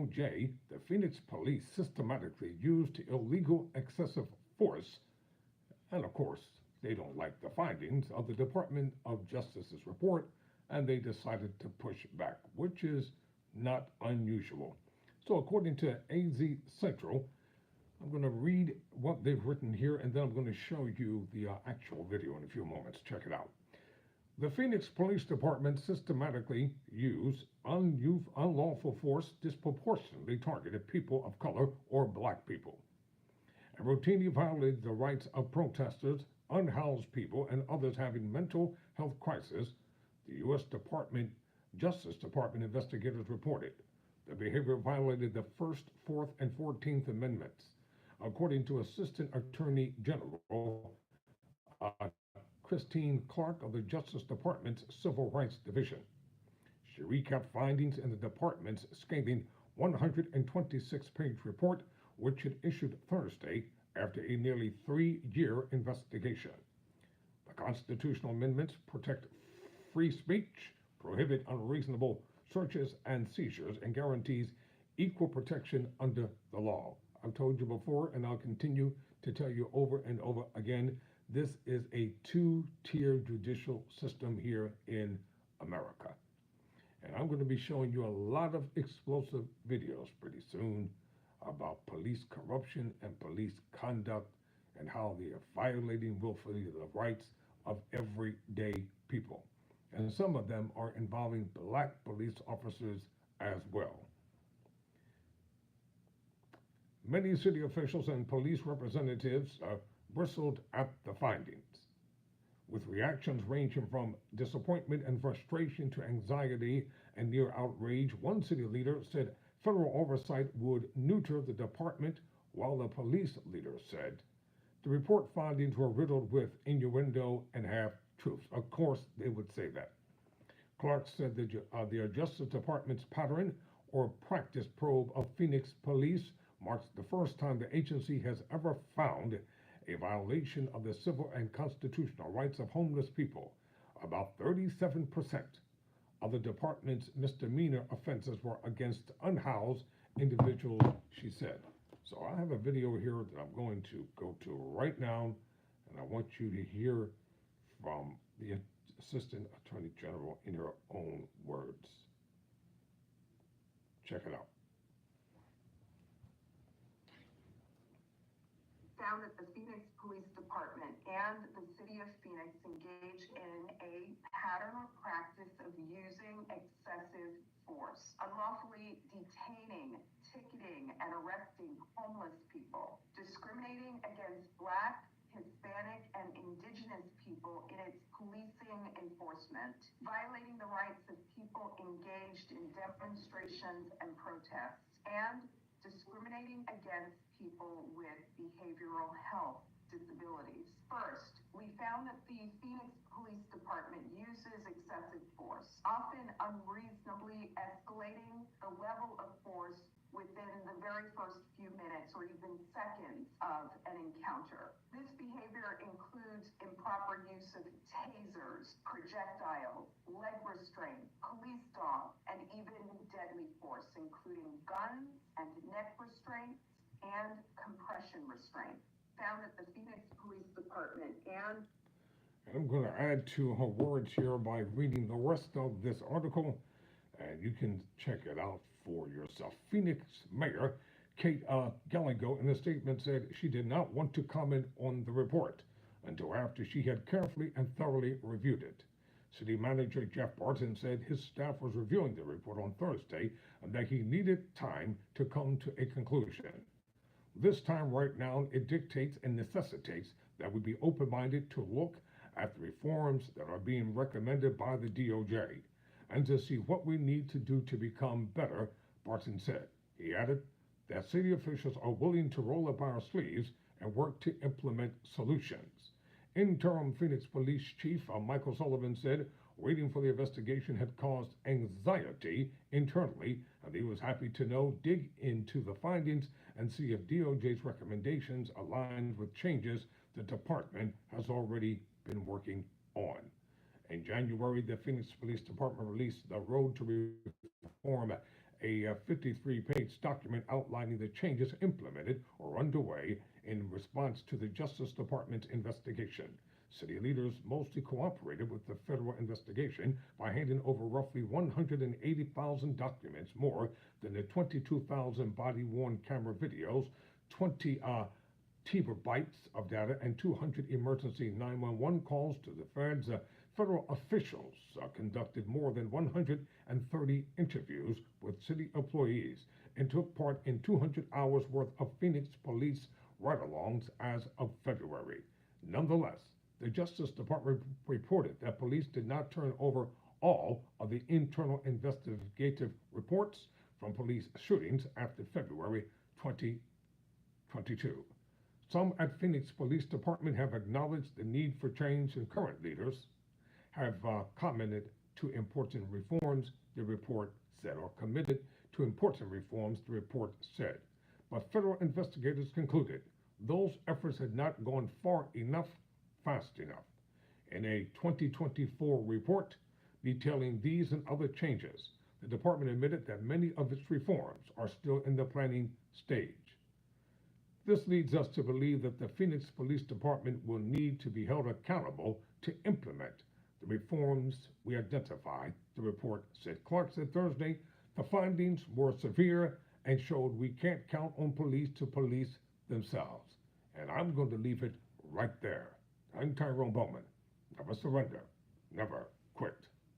DOJ, the Phoenix police systematically used illegal excessive force, and of course, they don't like the findings of the Department of Justice's report, and they decided to push back, which is not unusual. So, according to AZ Central, I'm going to read what they've written here, and then I'm going to show you the actual video in a few moments. Check it out. The Phoenix Police Department systematically used unlawful force disproportionately targeted people of color or black people, and routinely violated the rights of protesters, unhoused people, and others having mental health crisis, the U.S. Justice Department investigators reported. The behavior violated the First, Fourth, and 14th Amendments, according to Assistant Attorney General Christine Clark of the Justice Department's Civil Rights Division. She recapped findings in the department's scathing 126-page report, which it issued Thursday after a nearly 3-year investigation. The constitutional amendments protect free speech, prohibit unreasonable searches and seizures, and guarantees equal protection under the law. I've told you before, and I'll continue to tell you over and over again, this is a two-tier judicial system here in America. And I'm going to be showing you a lot of explosive videos pretty soon about police corruption and police conduct and how they are violating willfully the rights of everyday people. And some of them are involving black police officers as well. Many city officials and police representatives bristled at the findings, with reactions ranging from disappointment and frustration to anxiety and near outrage. One city leader said federal oversight would neuter the department, while the police leader said the report findings were riddled with innuendo and half-truths. Of course, they would say that. Clark said that the Justice Department's pattern or practice probe of Phoenix police marks the first time the agency has ever found a violation of the civil and constitutional rights of homeless people. About 37% of the department's misdemeanor offenses were against unhoused individuals, she said. So I have a video here that I'm going to go to right now, and I want you to hear from the Assistant Attorney General in her own words. Check it out. Found that the Phoenix Police Department and the City of Phoenix engage in a pattern or practice of using excessive force, unlawfully detaining, ticketing, and arresting homeless people, discriminating against Black, Hispanic, and Indigenous people in its policing enforcement, violating the rights of people engaged in demonstrations and protests, and discriminating against people with behavioral health disabilities. First, we found that the Phoenix Police Department uses excessive force, often unreasonably escalating the level of force within the very first few minutes or even seconds of an encounter. This behavior includes improper use of tasers, projectiles, leg restraint, police dogs, and even deadly force, including guns and neck restraints and compression restraint. Found at the Phoenix Police Department and I'm going to add to her words here by reading the rest of this article, and you can check it out for yourself. Phoenix Mayor Kate Gallego in a statement said she did not want to comment on the report until after she had carefully and thoroughly reviewed it. City Manager Jeff Barton said his staff was reviewing the report on Thursday and that he needed time to come to a conclusion. This time right now, it dictates and necessitates that we be open-minded to look at the reforms that are being recommended by the DOJ and to see what we need to do to become better, Barton said. He added that city officials are willing to roll up our sleeves and work to implement solutions. Interim Phoenix Police Chief Michael Sullivan said waiting for the investigation had caused anxiety internally, and he was happy to dig into the findings and see if DOJ's recommendations aligned with changes the department has already been working on. In January, the Phoenix Police Department released the Road to Reform a 53-page document outlining the changes implemented or underway in response to the Justice Department's investigation. City leaders mostly cooperated with the federal investigation by handing over roughly 180,000 documents, more than the 22,000 body-worn camera videos, 20 terabytes of data, and 200 emergency 911 calls to the feds. Federal officials conducted more than 130 interviews with city employees and took part in 200 hours worth of Phoenix police ride-alongs as of February. Nonetheless, the Justice Department reported that police did not turn over all of the internal investigative reports from police shootings after February 2022. Some at Phoenix Police Department have acknowledged the need for change, and current leaders have commented to important reforms, the report said, or committed to important reforms, the report said. But federal investigators concluded those efforts had not gone far enough, fast enough. In a 2024 report detailing these and other changes, the department admitted that many of its reforms are still in the planning stage. This leads us to believe that the Phoenix Police Department will need to be held accountable to implement the reforms we identified, the report said. Clark said Thursday the findings were severe and showed we can't count on police to police themselves. And I'm going to leave it right there. I'm Tyrone Bowman. Never surrender, never quit.